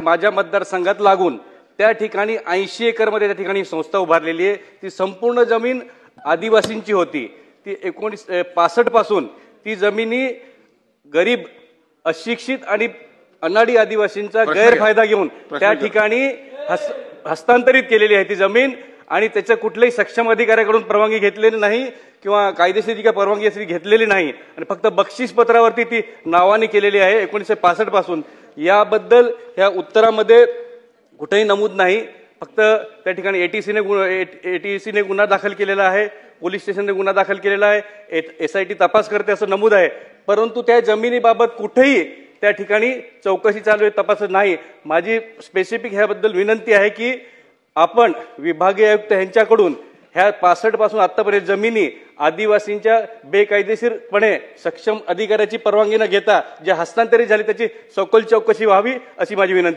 माझ्या मतदारसंघात लागून त्या ठिकाणी 80 एकरमध्ये त्या ठिकाणी संस्था उभारलेली आहे। ती संपूर्ण जमीन आदिवासींची होती। ती 1965 पासून ती जमिनी गरीब, अशिक्षित आणि अनाडी आदिवासींचा गैरफायदा घेऊन त्या ठिकाणी हस्तांतरित केलेली आहे ती जमीन। आणि त्याच्या कुठल्याही सक्षम अधिकाऱ्याकडून परवानगी घेतलेली नाही किंवा कायदेशीर जी परवानगी असली घेतलेली नाही आणि फक्त बक्षीस पत्रावरती ती नावाने केलेली आहे 1965 पासून। याबद्दल या उत्तरामध्ये कुठेही नमूद नाही, फक्त त्या ठिकाणी एटीसीने गुन्हा दाखल केलेला आहे, पोलीस स्टेशनने गुन्हा दाखल केलेला आहे, SIT तपास करते असं नमूद आहे, परंतु त्या जमिनीबाबत कुठेही त्या ठिकाणी चौकशी चालू आहे, तपास नाही। माझी स्पेसिफिक ह्याबद्दल विनंती आहे की आपण विभागीय आयुक्त यांच्याकडून ह्या 65 पासून आतापर्यंत जमिनी आदिवासींच्या बेकायदेशीरपणे सक्षम अधिकाऱ्याची परवानगी न घेता जे हस्तांतरित झाली त्याची सखोल चौकशी व्हावी अशी माझी विनंती।